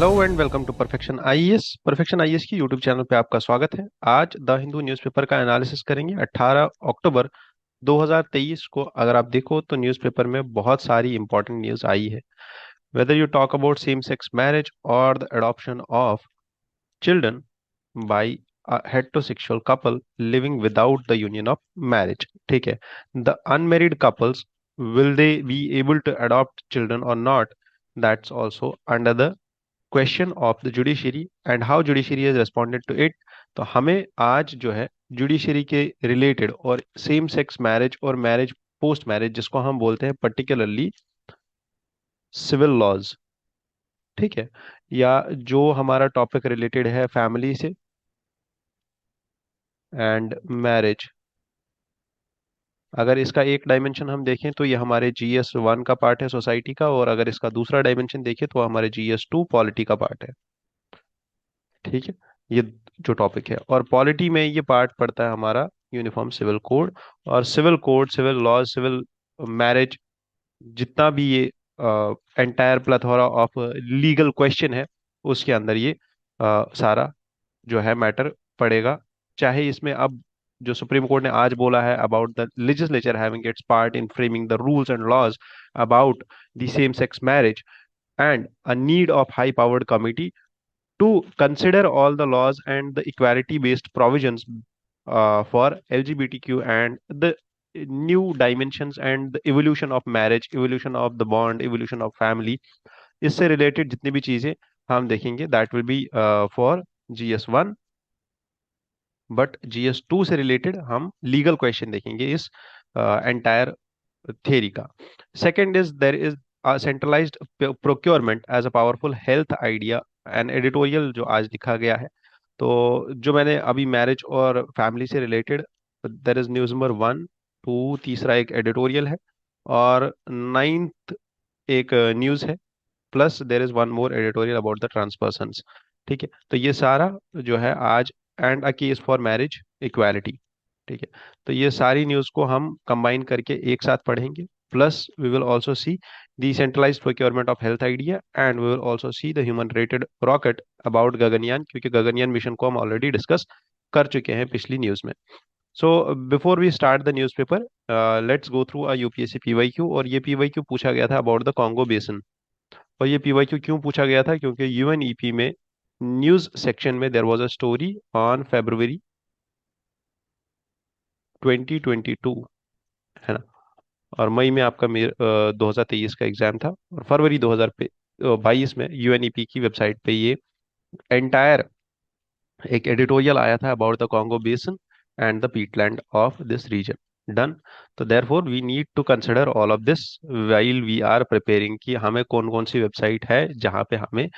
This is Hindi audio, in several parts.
Hello and welcome to perfection IAS. Perfection IAS की यूट्यूब चैनल पे आपका स्वागत है। आज द हिंदू न्यूज़पेपर का एनालिसिस करेंगे 18 अक्टूबर 2023 को। अगर आप देखो तो न्यूज़पेपर में बहुत सारी इंपॉर्टेंट न्यूज़ आई है। Whether you talk about same sex marriage और the adoption of children by heterosexual couple living without the union of marriage, ठीक है। The unmarried couples, will they be able to adopt children or not? That's also under the question of the judiciary and how judiciary has responded to इट। तो हमें आज जो है जुडिशरी के रिलेटेड और सेम सेक्स मैरिज और मैरिज पोस्ट मैरिज, जिसको हम बोलते हैं पर्टिकुलरली सिविल लॉज, ठीक है, या जो हमारा टॉपिक रिलेटेड है फैमिली से एंड मैरिज, अगर इसका एक डायमेंशन हम देखें तो ये हमारे GS1 का पार्ट है सोसाइटी का, और अगर इसका दूसरा डायमेंशन देखें तो हमारे GS2 पॉलिटी का पार्ट है, ठीक है। ये जो टॉपिक है, और पॉलिटी में ये पार्ट पड़ता है हमारा यूनिफॉर्म सिविल कोड। और civil code, civil law, civil marriage, जितना भी ये entire plethora of legal question है, उसके अंदर ये सारा जो है मैटर पड़ेगा। चाहे इसमें अब जो सुप्रीम कोर्ट ने आज बोला है about the legislature having its part in framing the rules and laws about the same sex marriage and a need of high powered committee to consider all the laws and the equality based provisions for LGBTQ and the new dimensions and the evolution of marriage, evolution of the bond, evolution of family, इससे रिलेटेड जितनी भी चीजें हम देखेंगे that will be for GS1। But GS2 से रिलेटेड हम लीगल क्वेश्चन देखेंगे इस एंटायर theory का। Second is there is a centralized procurement as a powerful health idea, an editorial जो आज लिखा गया है। तो जो मैंने अभी मैरिज और फैमिली से related, there is news number 1 2, तीसरा एक एडिटोरियल है, और नाइन्थ एक न्यूज है, plus there is one more editorial about the trans persons, ठीक है। तो ये सारा जो है आज, and a case for marriage equality, ठीक है। तो ये सारी न्यूज़ को हम कंबाइन करके एक साथ पढ़ेंगे। Plus we will also see the centralised procurement of health idea, and we will also see the human rated rocket about Gaganyaan, क्योंकि गगनयान मिशन को हम ऑलरेडी डिस्कस कर चुके हैं पिछली न्यूज़ में। So before we start the newspaper, let's go through a UPSC PYQ. और ये पीवाईक्यू पूछा गया था अबाउट द कॉन्गो बेसिन। और ये पीवाईक्यू क्यों पूछा गया था? क्योंकि यूएनईपी में न्यूज़ सेक्शन में there was a story on February 2022, है ना। और मई में आपका 2023 का एग्जाम था, और फरवरी 2022 में यूएनईपी की वेबसाइट पे ये एंटायर एक एडिटोरियल आया था about the Congo basin and the peatland of this region. Done. तो therefore we need to consider all of this while we are preparing, कि हमें कौन कौन सी वेबसाइट है जहाँ पे हमें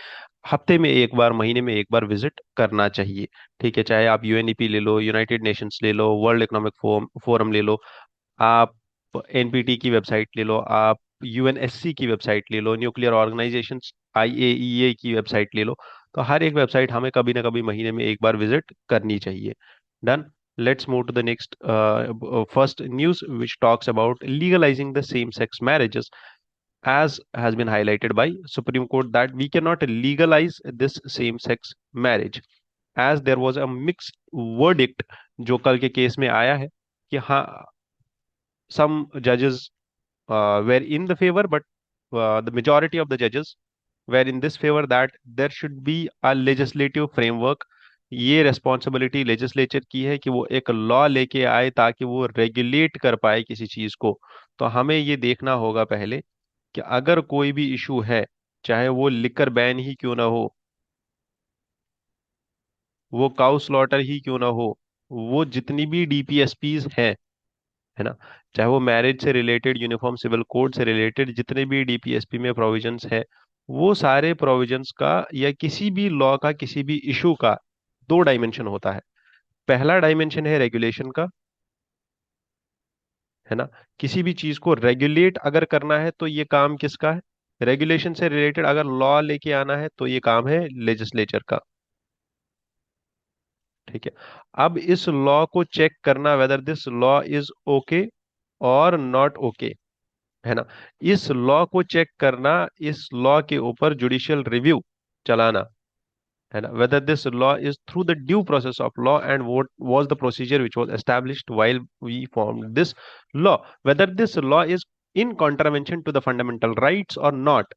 हफ्ते में एक बार, महीने में एक बार विजिट करना चाहिए, ठीक है। चाहे आप यूएनईपी ले लो, यूनाइटेड नेशंस ले लो, वर्ल्ड इकोनॉमिक फोरम ले लो, आप एनपीटी की वेबसाइट ले लो, आप यूएनएससी की वेबसाइट ले लो, न्यूक्लियर ऑर्गेनाइजेशन IAEA की वेबसाइट ले लो। तो हर एक वेबसाइट हमें कभी ना कभी महीने में एक बार विजिट करनी चाहिए। Done. Let's move to the next first news which talks about legalising the same sex marriages, as has been highlighted by Supreme Court that we cannot legalize this same sex marriage, as there was a mixed verdict जो कल के केस में आया है, कि हाँ, some judges were in the favor, but the majority of the judges were in this favor that there should be a legislative framework। ये रेस्पॉन्सिबिलिटी लेजिस्लेचर की है कि वो एक लॉ लेके आए ताकि वो रेगुलेट कर पाए किसी चीज को। तो हमें ये देखना होगा पहले कि अगर कोई भी इशू है, चाहे वो लिकर बैन ही क्यों ना हो, वो काउ स्लॉटर ही क्यों ना हो, वो जितनी भी DPSPs हैं, है ना, चाहे वो मैरिज से रिलेटेड, यूनिफॉर्म सिविल कोड से रिलेटेड जितने भी DPSP में प्रोविजंस है, वो सारे प्रोविजंस का या किसी भी लॉ का, किसी भी इशू का दो डायमेंशन होता है। पहला डायमेंशन है रेगुलेशन का, है ना। किसी भी चीज को रेगुलेट अगर करना है तो ये काम किसका है? रेगुलेशन से रिलेटेड अगर लॉ लेके आना है तो ये काम है लेजिस्लेचर का, ठीक है। अब इस लॉ को चेक करना whether this law is okay और नॉट ओके, है ना, इस लॉ को चेक करना, इस लॉ के ऊपर जुडिशियल रिव्यू चलाना, है ना, whether this law is through the due process of law and what was the procedure which was established while we formed this law, whether this law is in contravention to the fundamental rights or not,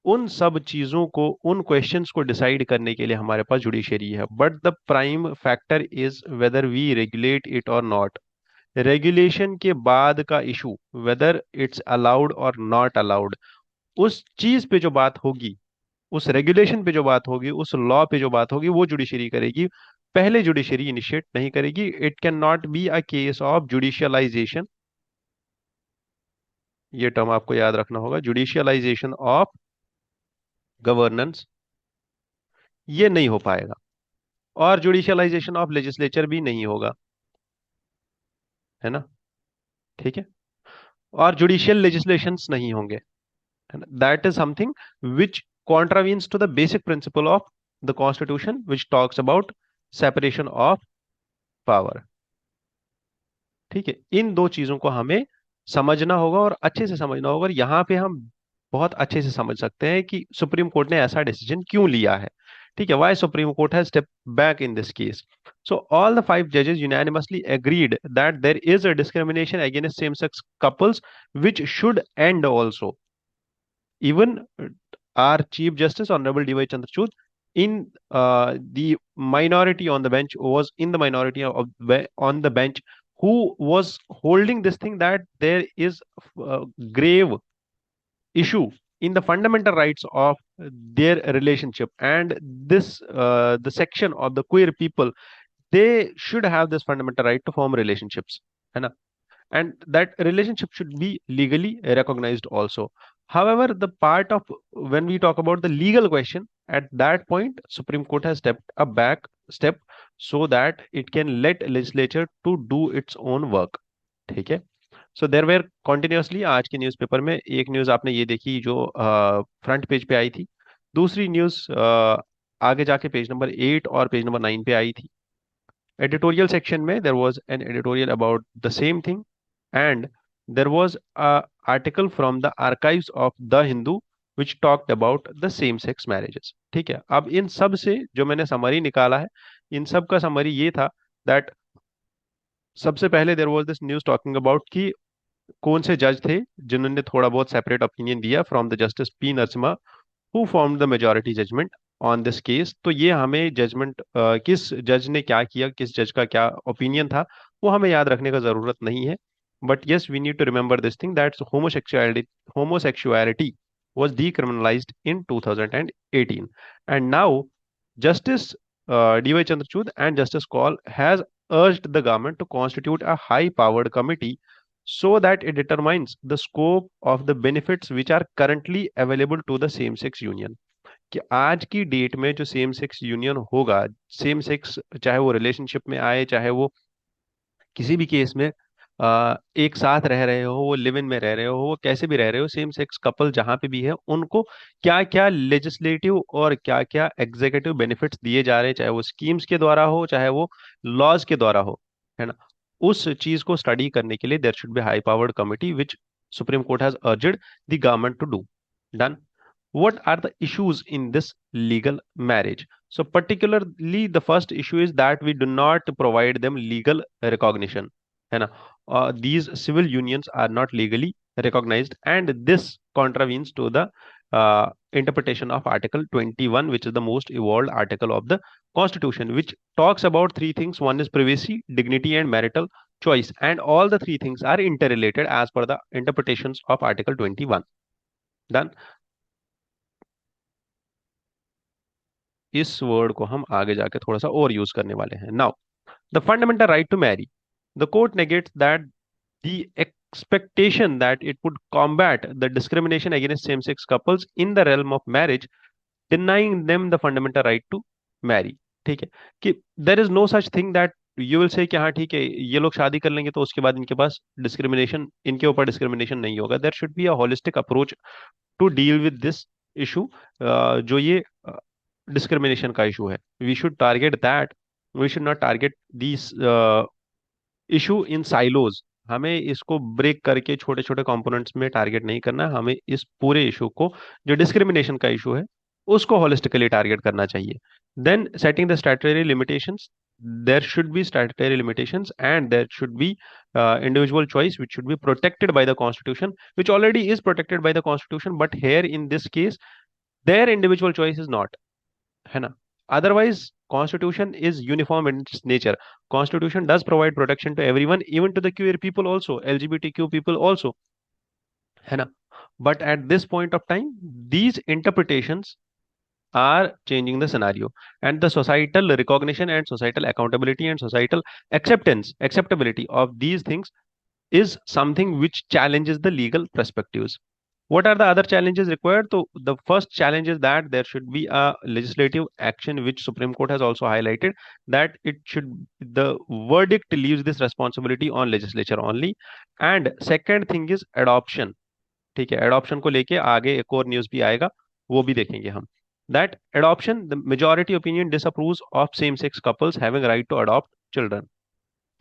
उन सब चीजों को, उन क्वेश्चंस को डिसाइड करने के लिए हमारे पास जुडिशरी है। But the prime factor is whether we regulate it और नॉट। रेगुलेशन के बाद का इशू, वेदर इट्स अलाउड और नॉट अलाउड, उस चीज पे जो बात होगी, उस रेगुलेशन पे जो बात होगी, उस लॉ पे जो बात होगी, वो जुडिशरी करेगी। पहले जुडिशरी इनिशिएट नहीं करेगी। It can not be a case of judicialisation, ये टर्म आपको याद रखना होगा, जुडिशियलाइजेशन ऑफ गवर्नेंस, ये नहीं हो पाएगा। और जुडिशियलाइजेशन ऑफ लेजिस्लेचर भी नहीं होगा, है ना, ठीक है। और जुडिशियल लेजिस्लेशंस नहीं होंगे, है ना। That is something which contravenes to the basic principle of the constitution which talks about separation of power. ठीक है, इन दो चीजों को हमें समझना होगा और अच्छे से समझना होगा। और यहाँ पे हम बहुत अच्छे से समझ सकते हैं कि सुप्रीम कोर्ट ने ऐसा डिसीजन क्यों लिया है। ठीक है, why Supreme Court has step back in this case. So all the five judges unanimously agreed that there is a discrimination against same-sex couples which should end also. Even our Chief Justice Honorable D.Y. Chandrachud, in the minority on the bench, was in the minority on the bench, who was holding this thing that there is grave issue in the fundamental rights of their relationship, and this the section of the queer people, they should have this fundamental right to form relationships, है ना, and that relationship should be legally recognized also. However, the part of when we talk about the legal question, at that point Supreme Court has stepped a back step so that it can let legislature to do its own work। ठीक है। सो देर वेर कॉन्टिन्यूसली आज के न्यूज़पेपर में एक न्यूज़ आपने ये देखी जो फ्रंट पेज पे आई थी, दूसरी न्यूज़ आगे जाके पेज नंबर 8 और पेज नंबर 9 पे आई थी। एडिटोरियल सेक्शन में there was an editorial about the same thing, and there was a article from the archives of the Hindu which talked about the same sex marriages. ठीक है, अब इन सब से जो मैंने समरी निकाला है, इन सब का समरी ये था दैट सबसे पहले there was this news talking about कि कौन से जज थे जिन्होंने थोड़ा बहुत सेपरेट ओपिनियन दिया from the justice P Narasimha, who formed the majority judgement on this case. तो ये हमें जजमेंट किस जज ने क्या किया, किस जज का क्या ओपिनियन था, वो हमें याद रखने का जरूरत नहीं है। But yes, we need to remember this thing that homosexuality was decriminalized in 2018, and now Justice D.Y. Chandrachud and Justice Kaul has urged the government to constitute a high-powered committee so that it determines the scope of the benefits which are currently available to the same sex union। कि आज की डेट में जो सेम सेक्स यूनियन होगा, सेम सेक्स चाहे वो रिलेशनशिप में आए, चाहे वो किसी भी केस में एक साथ रह रहे हो, वो लिव इन में रह रहे हो, वो कैसे भी रह रहे हो, सेम सेक्स कपल जहां पे भी है, उनको क्या क्या लेजिस्लेटिव और क्या क्या एग्जीक्यूटिव बेनिफिट्स दिए जा रहे हैं, चाहे वो स्कीम्स के द्वारा हो, चाहे वो लॉज के द्वारा हो, है ना। उस चीज को स्टडी करने के लिए there should be high powered committee which Supreme Court has urged the government to do. Done. What are the issues in this legal marriage? So particularly the first issue is that we do not provide them legal recognition, है ना। These civil unions are not legally recognized, and this contravenes to the interpretation of Article 21, which is the most evolved article of the Constitution, which talks about three things. One is privacy, dignity, and marital choice, and all the three things are interrelated as per the interpretations of Article 21। Done। इस वर्ड को हम आगे जाके थोड़ा सा और यूज करने वाले हैं। Now the fundamental right to marry, the court negates that the expectation that it would combat the discrimination against same-sex couples in the realm of marriage, denying them the fundamental right to marry। ठीक है, कि there is no such thing that you will say कि हाँ ठीक है, ये लोग शादी कर लेंगे तो उसके बाद इनके पास डिस्क्रिमिनेशन, इनके ऊपर डिस्क्रिमिनेशन नहीं होगा। There should be a holistic approach to deal with this issue, जो ये डिस्क्रिमिनेशन का इशू है। We should target that, we should not target this issue in silos. हमें इसको ब्रेक करके छोटे छोटे कंपोनेंट्स में टारगेट नहीं करना है, हमें इस पूरे इशू को, जो डिस्क्रिमिनेशन का इशू है, उसको होलिस्टिकली टारगेट करना चाहिए. Then setting the statutory limitations, there should be statutory limitations and there should be individual choice which should be protected by the constitution, which already is protected by the constitution, but here in this case their individual choice is not, है ना. Otherwise constitution is uniform in its nature. Constitution does provide protection to everyone, even to the queer people also, LGBTQ people also, है ना. But at this point of time these interpretations are changing the scenario, and the societal recognition and societal accountability and societal acceptability of these things is something which challenges the legal perspectives. What are the other challenges required? So the first challenge is that there should be a legislative action, which Supreme Court has also highlighted, that it should, the verdict leaves this responsibility on legislature only. And second thing is adoption. ठीक है, एडॉप्शन को लेके आगे एक और न्यूज भी आएगा, वो भी देखेंगे हम. That adoption, the majority opinion disapproves of same sex couples having right to adopt children.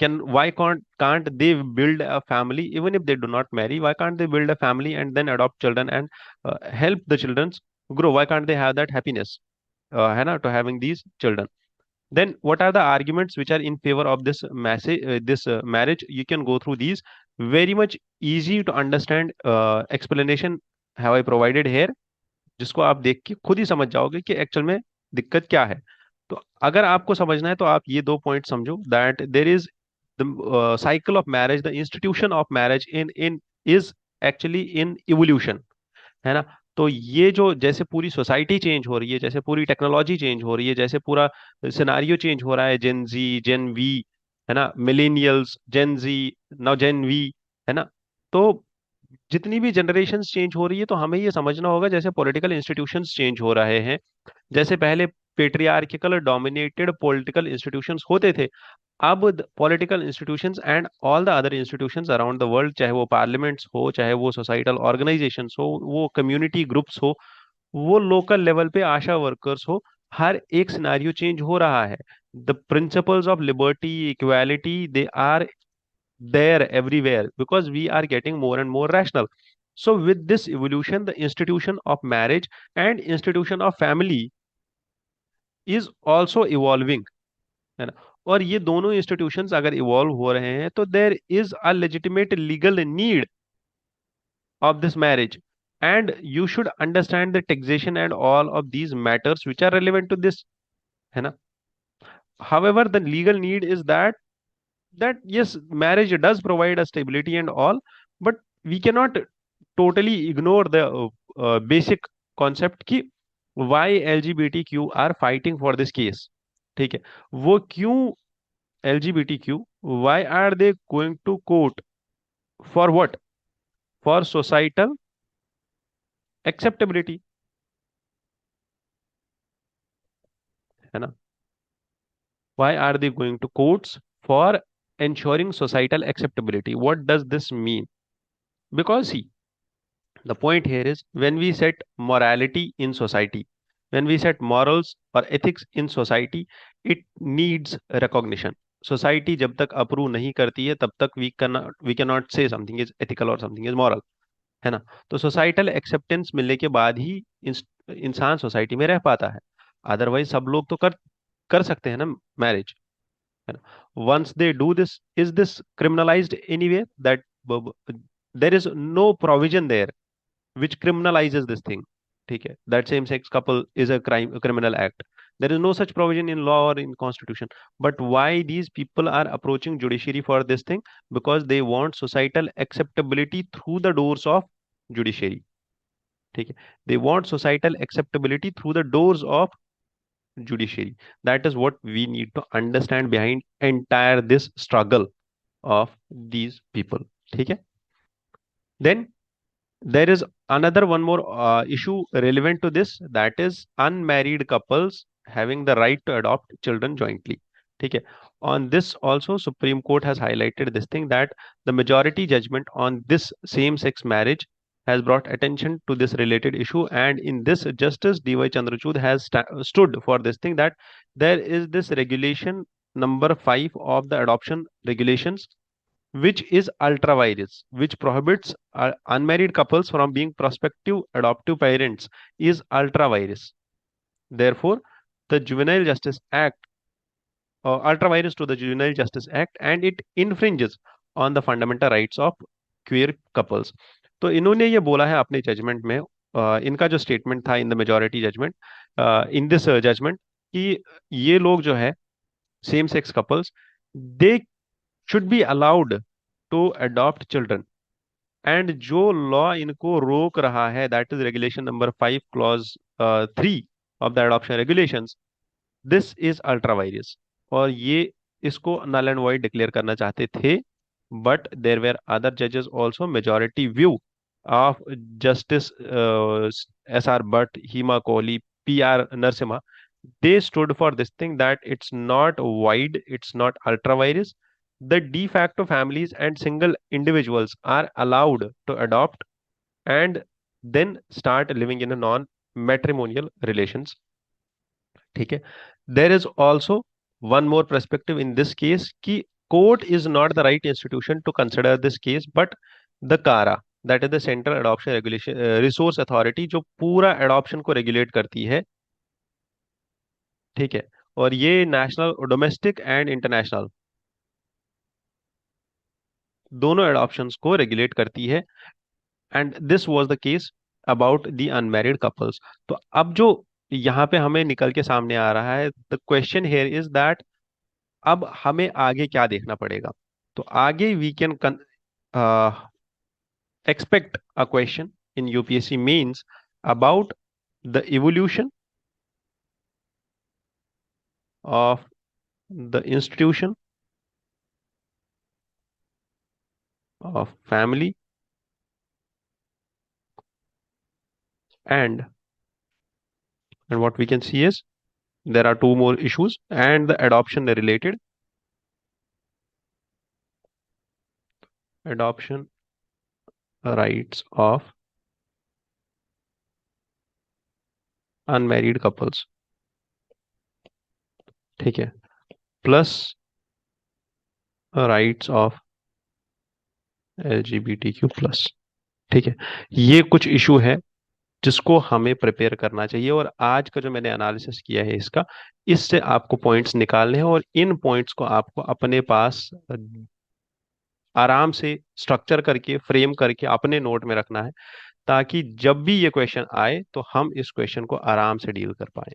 Can why can't they build a family even if they do not marry? Why can't they build a family and then adopt children and help the children grow? Why can't they have that happiness, है ना, to having these children? Then what are the arguments which are in favor of this message, this marriage? You can go through these. Very much easy to understand explanation have I provided here, जिसको आप देख के खुद ही समझ जाओगे कि एक्चुअल में दिक्कत क्या है. तो अगर आपको समझना है तो आप ये दो पॉइंट समझो, that there is the cycle of marriage, the institution of marriage in is actually in evolution, है ना. तो ये जो जैसे पूरी सोसाइटी चेंज हो रही है, जैसे पूरी टेक्नोलॉजी चेंज हो रही है, जैसे पूरा सिनारियो चेंज हो रहा है, जेन जी, जेन वी, है ना, millennials, Gen Z, now Gen V, है ना. तो जितनी भी जनरेशन चेंज हो रही है तो हमें ये समझना होगा जैसे पॉलिटिकल इंस्टीट्यूशंस चेंज हो रहे हैं, जैसे पहले पेट्रियार्किकल डोमिनेटेड पॉलिटिकल इंस्टीट्यूशंस होते थे, अब political institutions and all the other institutions around the world, चाहे वो पार्लियामेंट्स हो, चाहे वो सोसाइटल ऑर्गेनाइजेशंस हो, वो कम्युनिटी ग्रुप्स हो, वो लोकल लेवल पे आशा वर्कर्स हो, हर एक सिनारियो चेंज हो रहा है. The principles of liberty, equality, they are there everywhere because we are getting more and more rational. So with this evolution, the institution of marriage and institution of family is also evolving, है ना. और ये दोनों institutions अगर evolve हो रहे हैं तो there is a legitimate legal need of this marriage, and you should understand the taxation and all of these matters which are relevant to this, है ना. However, the legal need is that yes, marriage does provide a stability and all, but we cannot totally ignore the basic concept कि why LGBTQ are fighting for this case. ठीक है, वो क्यों LGBTQ, why are they going to court, for what? For societal acceptability, है ना. Why are they going to courts? For ensuring societal acceptability. What does this mean? Because see, the point here is when we set morality in society, when we set morals or ethics in society, it needs recognition. Society जब तक अप्रूव नहीं करती है तब तक we can not say something is ethical और समथिंग इज मॉरल, है ना. तो सोसाइटल एक्सेप्टेंस मिलने के बाद ही इंसान सोसाइटी में रह पाता है. अदरवाइज सब लोग तो कर सकते हैं ना मैरिज, है ना. Once they do this, is this criminalised anyway? That there is no provision there which criminalizes this thing. ठीक है, that same sex couple is a crime, a criminal act. There is no such provision in law or in constitution. But why these people are approaching judiciary for this thing? Because they want societal acceptability through the doors of judiciary. ठीक है, they want societal acceptability through the doors of judiciary. That is what we need to understand behind entire this struggle of these people. ठीक है. Then there is another one more issue relevant to this, that is unmarried couples having the right to adopt children jointly. ठीक है. On this also Supreme Court has highlighted this thing, that the majority judgment on this same sex marriage has brought attention to this related issue, and in this Justice D.Y. Chandrachud has stood for this thing, that there is this regulation number 5 of the adoption regulations which is ultra vires, which prohibits unmarried couples from being prospective adoptive parents, is ultra vires. Therefore, the Juvenile Justice Act ultra-virus to the Juvenile Justice Act and it infringes on the fundamental rights of queer couples. तो इन्होंने ये बोला है अपने जजमेंट में, इनका जो स्टेटमेंट था in the majority judgment, in this judgment, कि ये लोग जो है same sex couples, they should be allowed to adopt children, and जो लॉ इनको रोक रहा है that is regulation number 5 clause 3 of the adoption regulations, this is ultra vires. और ये इसको नल एंड वॉइड डिक्लेयर करना चाहते थे, बट देर वेर अदर जजेस also, majority view of justice SR Bhatt, Hema Kohli, PR Narasimha, they stood for this thing that it's not wide, it's not ultra virus. The de facto families and single individuals are allowed to adopt and then start living in a non matrimonial relations. ठीक है। There is also one more perspective in this case कि court is not the right institution to consider this case, but the CARA, that is the central adoption regulation resource authority, जो पूरा एडॉप्शन को रेगुलेट करती है। ठीक है। और ये नेशनल, डोमेस्टिक एंड इंटरनेशनल दोनों एडॉप्शंस को रेगुलेट करती है, and this was the case about the unmarried couples. तो अब जो यहाँ पे हमें निकल के सामने आ रहा है, the question here is that अब हमें आगे क्या देखना पड़ेगा। तो आगे we can expect a question in UPSC means about the evolution of the institution of family and what we can see is there are two more issues and the adoption related adoption rights of unmarried couples। ठीक है। Plus rights of LGBTQ+। ठीक है। ये कुछ इशू है जिसको हमें प्रिपेयर करना चाहिए, और आज का जो मैंने एनालिसिस किया है इसका, इससे आपको पॉइंट्स निकालने हैं और इन पॉइंट्स को आपको अपने पास आराम से स्ट्रक्चर करके, फ्रेम करके अपने नोट में रखना है, ताकि जब भी ये क्वेश्चन आए तो हम इस क्वेश्चन को आराम से डील कर पाए।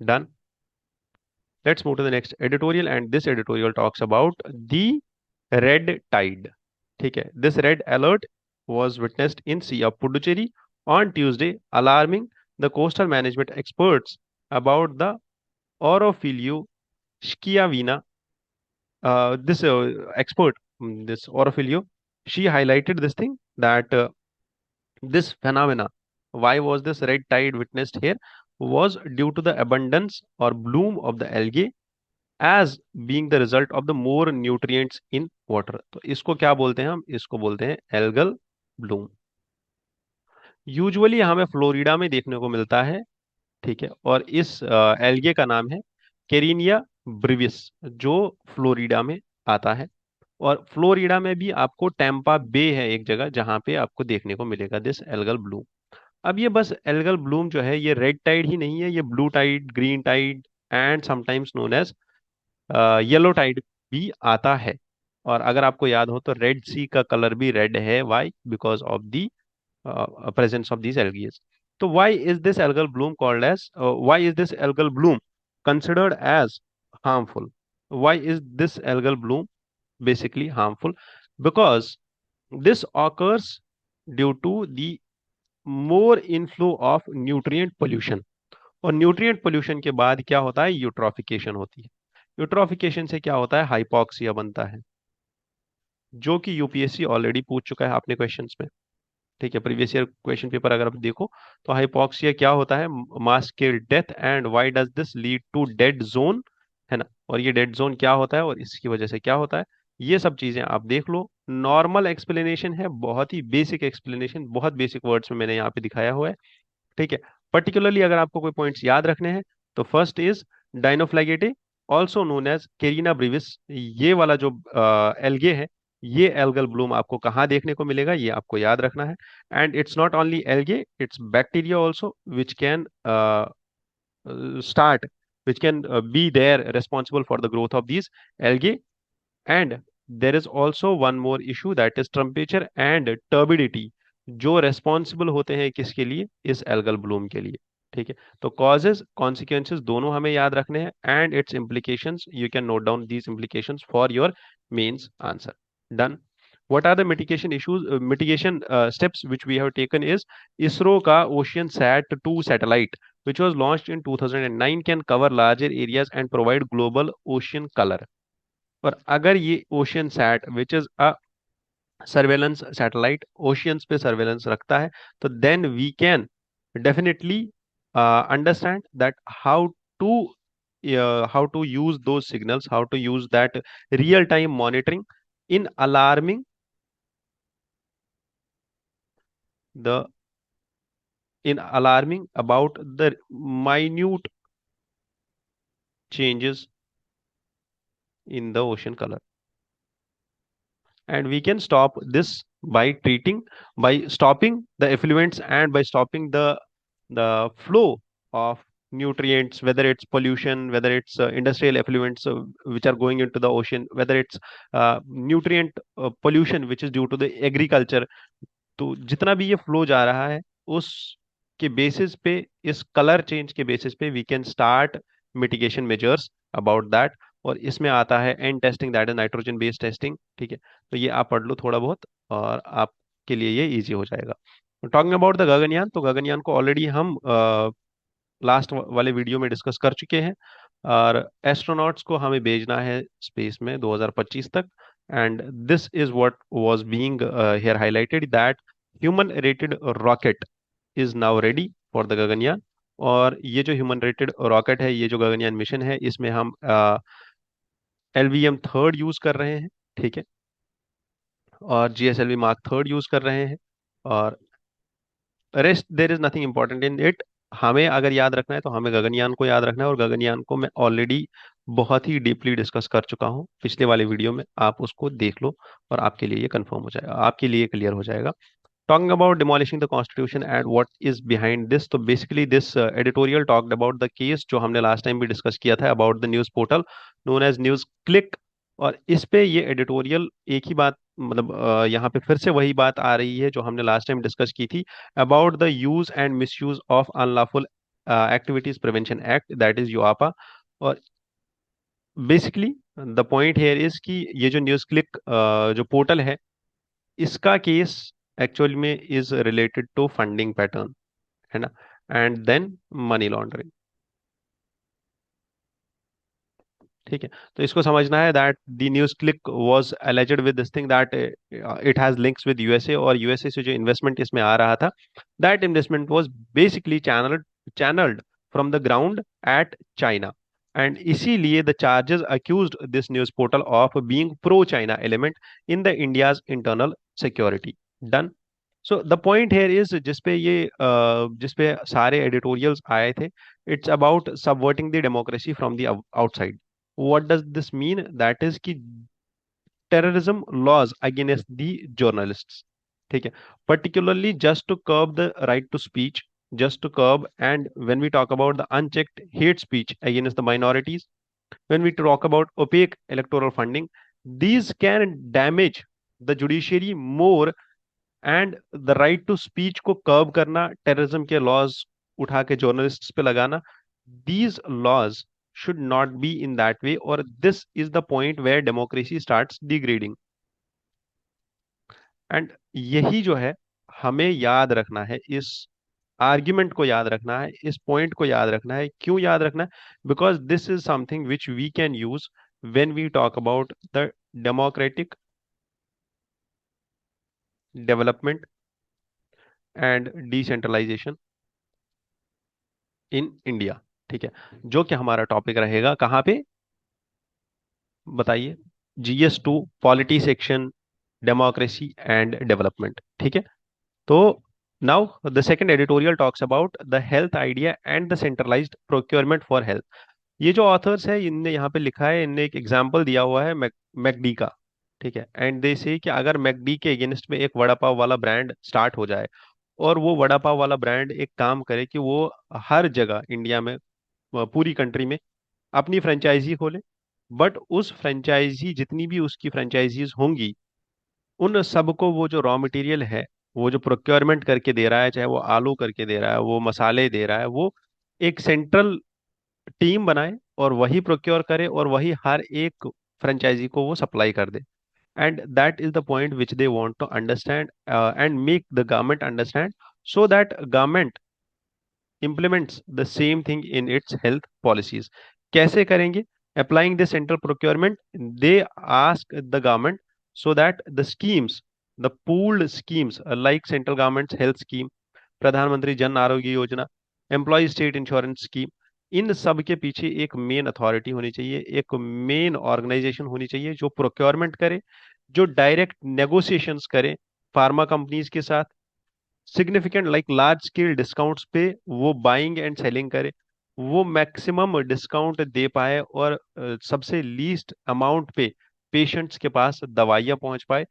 Done. Let's move to the next editorial, and this editorial talks about the red tide. ठीक है। This red alert was witnessed in Sea of Puducherry on Tuesday, alarming the coastal management experts about the Orophilia schiavina. This expert, this Orophilia, she highlighted this thing that this phenomena, why was this red tide witnessed here, was due to the abundance or bloom of the algae as being the result of the more nutrients in water। तो इसको क्या बोलते हैं हम, इसको बोलते हैं एल्गल ब्लूम। यूजुअली हमें फ्लोरिडा में देखने को मिलता है। ठीक है। और इस एल्गे का नाम है केरिनिया ब्रिविस, जो फ्लोरिडा में आता है। और फ्लोरिडा में भी आपको टेम्पा बे है एक जगह जहां पे आपको देखने को मिलेगा दिस एल्गल ब्लूम। अब ये बस एल्गल ब्लूम जो है ये रेड टाइड ही नहीं है, ये blue tide, green tide and sometimes known as yellow tide भी आता है। और अगर आपको याद हो तो रेड सी का कलर भी रेड है, why, because of the presence of these algae। So why is this algal bloom called as why is this algal bloom considered as harmful? Why is this algal bloom basically harmful? Because this occurs due to the more inflow of nutrient pollution। और न्यूट्रिएंट पोल्यूशन के बाद क्या होता है, यूट्रोफिकेशन होती है। यूट्रोफिकेशन से क्या होता है, हाइपोक्सिया बनता है, जो कि यूपीएससी ऑलरेडी पूछ चुका है अपने क्वेश्चंस में। ठीक है। प्रीवियस ईयर क्वेश्चन पेपर अगर आप देखो तो हाइपोक्सिया क्या होता है, मास के death, and why does this lead to dead zone, है ना। और ये डेड जोन क्या होता है और इसकी वजह से क्या होता है, ये सब चीजें आप देख लो। नॉर्मल एक्सप्लेनेशन है, बहुत ही बेसिक एक्सप्लेनेशन, बहुत बेसिक वर्ड्स में मैंने यहाँ पे दिखाया हुआ है। ठीक है। पर्टिकुलरली अगर आपको कोई पॉइंट्स याद रखने हैं तो first is dinoflagellate, also known as Karenia brevis. ये वाला जो एल्गे है, ये एल्गल ब्लूम आपको कहाँ देखने को मिलेगा, ये आपको याद रखना है। And it's not only algae, it's bacteria also which can start, which can be there responsible for the growth of these algae. And there is also one more issue, that is temperature and turbidity, जो responsible होते हैं किसके लिए, इस algal bloom के लिए। ठीक है, तो causes consequences दोनों हमें याद रखने हैं, and its implications you can note down these implications for your mains answer। Done। What are the mitigation steps which we have taken is ISRO का OceanSat 2 satellite which was launched in 2009 can cover larger areas and provide global ocean color। और अगर ये ocean sat which is a surveillance satellite oceans पे सर्वेलेंस रखता है, तो then we can definitely understand that to how to use those signals, how to use that real time monitoring in alarming the in alarming about the minute changes in the ocean color. And we can stop this by stopping the effluents and by stopping the flow of nutrients, whether it's pollution, whether it's industrial effluents which are going into the ocean, whether it's nutrient pollution which is due to the agriculture। तो जितना भी ये फ्लो जा रहा है उस के बेसिस पे, इस कलर चेंज के बेसिस पे we can start mitigation measures about that. और इसमें आता है N testing, that is nitrogen based testing. ठीक है, तो ये आप पढ़ लो थोड़ा बहुत और आपके लिए ये इजी हो जाएगा। टॉकिंग अबाउट द गगनयान, तो गगनयान को ऑलरेडी हम लास्ट वाले वीडियो में डिस्कस कर चुके हैं। और एस्ट्रोनॉट्स को हमें भेजना है स्पेस में 2025 तक। And this is what was being here highlighted, that human rated rocket is now ready for the Gaganyaan. और ये जो ह्यूमन रेटेड रॉकेट है, ये जो गगनयान मिशन है, इसमें हम LVM-3 यूज कर रहे हैं। ठीक है, और GSLV Mark 3 यूज कर रहे हैं। और rest there is nothing important in it. हमें अगर याद रखना है तो हमें गगनयान को याद रखना है, और गगनयान को मैं ऑलरेडी बहुत ही डीपली डिस्कस कर चुका हूँ पिछले वाले वीडियो में, आप उसको देख लो और आपके लिए ये कंफर्म हो जाएगा, आपके लिए क्लियर हो जाएगा। Talking about demolishing the constitution and what is behind this, तो basically this editorial talked about the case जो हमने last time भी discuss किया था about the news portal known as news click। और इस पे ये एडिटोरियल एक ही बात, मतलब यहाँ पे फिर से वही बात आ रही है जो हमने लास्ट टाइम डिस्कस की थी about the use and misuse of unlawful activities prevention act, that is UAPA. और basically the point here is कि ये जो न्यूज क्लिक जो पोर्टल है, इसका केस एक्चुअल में is related to funding pattern, है ना, एंड देन मनी लॉन्ड्रिंग। ठीक है, तो इसको समझना है that the NewsClick was alleged with this thing that it has links with USA, और यूएसए से जो इन्वेस्टमेंट इसमें आ रहा था, that investment was basically channelled from the ground at China. And इसीलिए the charges accused this news portal of being pro China element in the India's internal security. Done. So the point here is जिसपे सारे एडिटोरियल्स आए थे, it's about subverting the democracy from the outside. What does this mean, that is कि terrorism laws against the journalists. ठीक है, particularly just to curb the right to speech, just to curb, and when we talk about the unchecked hate speech against the minorities, when we talk about opaque electoral funding, these can damage the judiciary more। And the right to speech को कर्ब करना, टेररिज्म के लॉज उठा के जर्नलिस्ट्स पे लगाना, these laws should not be in that way, और this is the point where democracy starts degrading. And यही जो है हमें याद रखना है, इस आर्ग्यूमेंट को याद रखना है, इस पॉइंट को याद रखना है। क्यों याद रखना है? Because this is something which we can use when we talk about the democratic development and decentralisation in India. ठीक है, जो कि हमारा टॉपिक रहेगा कहाँ पे, बताइए? GS 2 polity section, democracy and development. ठीक है, तो now the second editorial talks about the health idea and the centralised procurement for health. ये जो ऑथर्स है, इनने यहाँ पे लिखा है, इनने एक एग्जाम्पल दिया हुआ है मैकडी का। ठीक है, एंड दे से कि अगर मैकडी के अगेंस्ट में एक वड़ा पाव वाला ब्रांड स्टार्ट हो जाए, और वो वड़ा पाव वाला ब्रांड एक काम करे कि वो हर जगह इंडिया में पूरी कंट्री में अपनी फ्रेंचाइजी खोले, बट उस फ्रेंचाइजी जितनी भी उसकी फ्रेंचाइजीज होंगी, उन सबको वो जो रॉ मटेरियल है, वो जो प्रोक्योरमेंट करके दे रहा है, चाहे वो आलू करके दे रहा है, वो मसाले दे रहा है, वो एक सेंट्रल टीम बनाए और वही प्रोक्योर करे और वही हर एक फ्रेंचाइजी को वो सप्लाई कर दे. And that is the point which they want to understand and make the government understand, so that government implements the same thing in its health policies. कैसे करेंगे? Applying the central procurement, they ask the government so that the schemes, the pooled schemes like central government's health scheme, प्रधानमंत्री Jan Arogya Yojana, employ state insurance scheme, इन सब के पीछे एक मेन अथॉरिटी होनी चाहिए, एक मेन ऑर्गेनाइजेशन होनी चाहिए जो प्रोक्योरमेंट करे, जो डायरेक्ट नेगोशिएशंस करे फार्मा कंपनीज के साथ, significant like large scale discounts पे वो बाइंग एंड सेलिंग करे, वो मैक्सिमम डिस्काउंट दे पाए और सबसे लीस्ट अमाउंट पे पेशेंट्स के पास दवाइयाँ पहुंच पाए.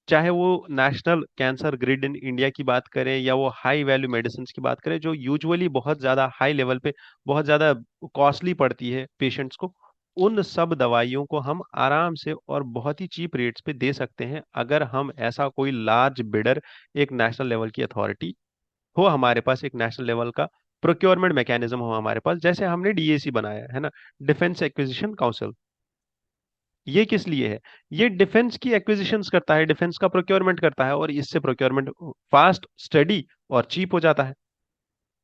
चाहे वो national cancer grid in India की बात करें या वो हाई वैल्यू मेडिसिन की बात करें जो यूजुअली बहुत ज्यादा हाई लेवल पे बहुत ज्यादा कॉस्टली पड़ती है पेशेंट्स को, उन सब दवाइयों को हम आराम से और बहुत ही चीप रेट्स पे दे सकते हैं अगर हम ऐसा कोई लार्ज बिडर, एक नेशनल लेवल की अथॉरिटी हो हमारे पास, एक नेशनल लेवल का प्रोक्योरमेंट मैकेनिज्म हो हमारे पास, जैसे हमने डीएसी बनाया है ना, डिफेंस एक्विजिशन काउंसिल. ये किस लिए है? ये डिफेंस की एक्विजिशंस करता है, डिफेंस का प्रोक्योरमेंट करता है और इससे प्रोक्योरमेंट फास्ट, स्टडी और चीप हो जाता है.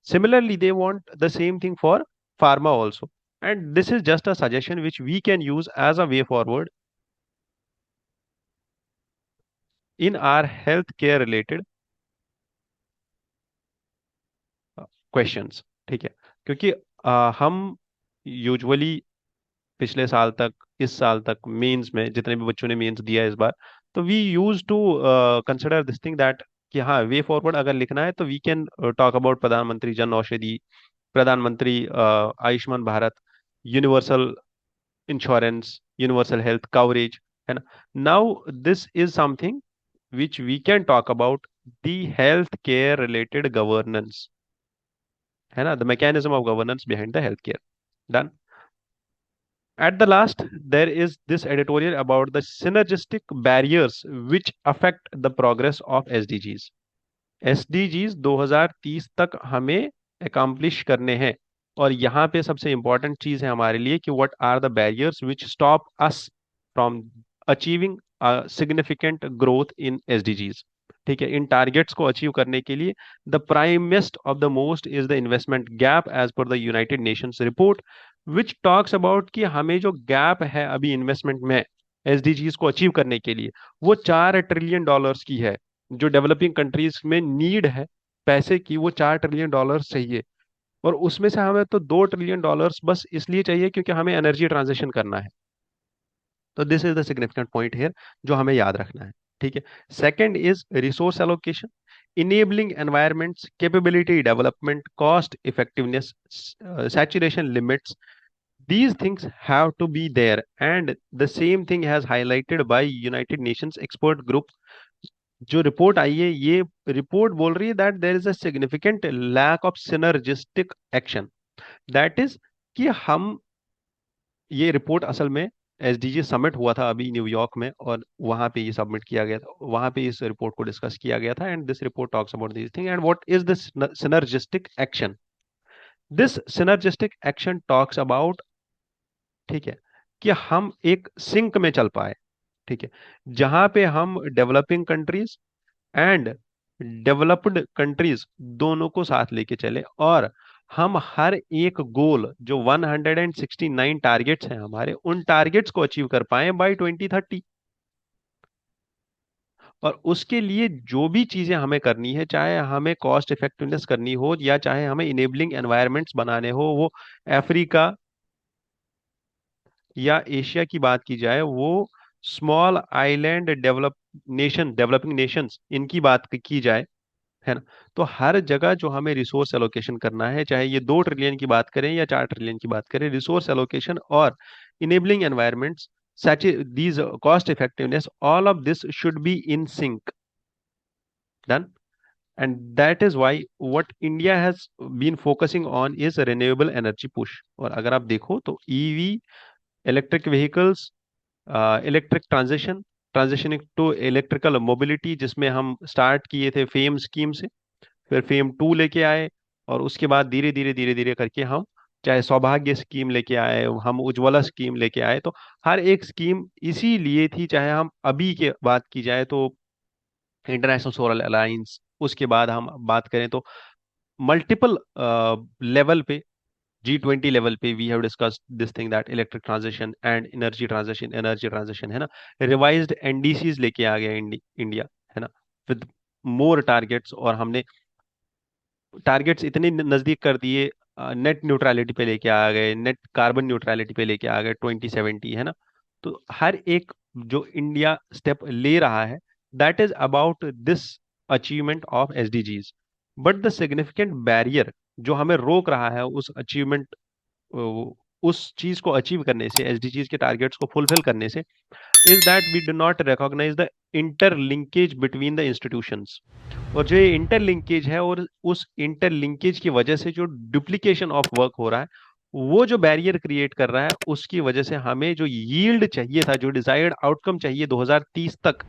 Similarly they want the same thing for pharma also, and this is just a suggestion which we can use as a way forward in our health care related questions. ठीक है, क्योंकि हम यूजुअली पिछले साल तक, इस साल तक मेंस में जितने भी बच्चों ने मेंस दिया इस बार, तो we use to consider this thing that कि हाँ, वे फॉरवर्ड अगर लिखना है तो वी कैन टॉक अबाउट प्रधानमंत्री जन औषधि, प्रधानमंत्री Ayushman Bharat, universal insurance, universal health coverage, है ना. Now this is something which we can talk about the health care related governance, है ना, the mechanism of governance behind the health care. Done. At the last, there is this editorial about the synergistic barriers which affect the progress of SDGs. SDGs 2030 तक हमें accomplish करने हैं और यहाँ पे सबसे important चीज है हमारे लिए कि what are the barriers which stop us from achieving a significant growth in SDGs. ठीक है, इन टारगेट्स को अचीव करने के लिए the primest of the most is the investment gap as per the United Nations report, which talks about कि हमें जो गैप है अभी इन्वेस्टमेंट में एसडीजीज को अचीव करने के लिए, वो $4 ट्रिलियन की है. जो डेवलपिंग कंट्रीज में नीड है पैसे की, वो $4 ट्रिलियन चाहिए, और उसमें से हमें तो $2 ट्रिलियन बस इसलिए चाहिए क्योंकि हमें एनर्जी ट्रांजिशन करना है. तो this is the significant point here जो हमें याद रखना है. ठीक है. Second is resource allocation, enabling environments, capability development, cost effectiveness, saturation limits. These things have to be there, and the same thing has highlighted by United Nations expert group. जो रिपोर्ट आई है, ये रिपोर्ट बोल रही है that there is a significant lack of synergistic action. That is कि हम, ये रिपोर्ट असल में एसडीजी समिट हुआ था अभी न्यूयॉर्क में और वहां पे ये सबमिट किया गया था, वहां पे इस रिपोर्ट को डिस्कस किया गया था. And this report talks about this thing and what is this synergistic action. This synergistic action talks about, ठीक है, कि हम एक सिंक में चल पाए. ठीक है, जहां पे हम developing countries and developed countries दोनों को साथ लेके चले और हम हर एक गोल, जो 169 टारगेट्स हैं हमारे, उन टारगेट्स को अचीव कर पाए बाय 2030. और उसके लिए जो भी चीजें हमें करनी है, चाहे हमें कॉस्ट इफेक्टिवनेस करनी हो या चाहे हमें इनेबलिंग एनवायरमेंट्स बनाने हो, वो अफ्रीका या एशिया की बात की जाए, वो स्मॉल आइलैंड डेवलपिंग नेशंस, इनकी बात की जाए, है ना, तो हर जगह जो हमें रिसोर्स एलोकेशन करना है, चाहे ये 2 ट्रिलियन की बात करें या 4 ट्रिलियन की बात करें, रिसोर्स एलोकेशन और enabling environments, such these cost effectiveness, all of this should be in sync. Done. and that is why what India has been focusing on is renewable energy push. और अगर आप देखो तो EV, electric vehicles, electric transition, transitioning to electrical mobility, जिसमें हम स्टार्ट किए थे फेम स्कीम से, फिर फेम टू लेके आए, और उसके बाद धीरे धीरे धीरे धीरे करके हम चाहे सौभाग्य स्कीम लेके आए, हम उज्ज्वला स्कीम लेके आए। तो हर एक स्कीम इसीलिए थी, चाहे हम अभी के बात की जाए तो इंटरनेशनल सोलर अलायंस, उसके बाद हम बात करें तो मल्टीपल लेवल पे, G20 लेवल पे we have discussed this thing that electric transition and energy transition, है ना। रिवाइज्ड एनडीसीज लेके आ गया इंडिया, है ना, विद मोर टारगेट्स, और हमने टारगेट्स इतने नजदीक कर दिए, नेट न्यूट्रलिटी पे लेके आ गए, नेट कार्बन न्यूट्रलिटी पे लेके आ गए 2070, है ना। तो हर एक जो इंडिया स्टेप ले रहा है, that is about this achievement of SDGs. But the significant barrier जो हमें रोक रहा है उस अचीवमेंट, उस चीज को अचीव करने से, एसडीजीज के टारगेट्स को फुलफिल करने से, is that we do not recognise the interlinkage between the institutions. और जो ये इंटरलिंकेज है, और उस इंटरलिंकेज की वजह से जो डुप्लीकेशन ऑफ वर्क हो रहा है, वो जो बैरियर क्रिएट कर रहा है, उसकी वजह से हमें जो यील्ड चाहिए था, जो डिजायर्ड आउटकम चाहिए 2030 तक,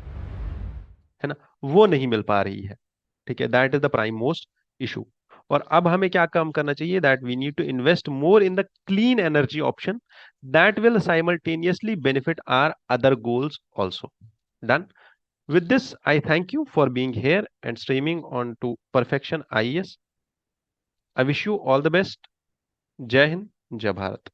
है ना, वो नहीं मिल पा रही है। ठीक है, that is the prime most issue. और अब हमें क्या काम करना चाहिए, that we need to invest more in the clean energy option that will simultaneously benefit our other goals also. Done. With this, I thank you for being here and streaming on to Perfection IES. I wish you all the best. Jai Hind, Jai Bharat.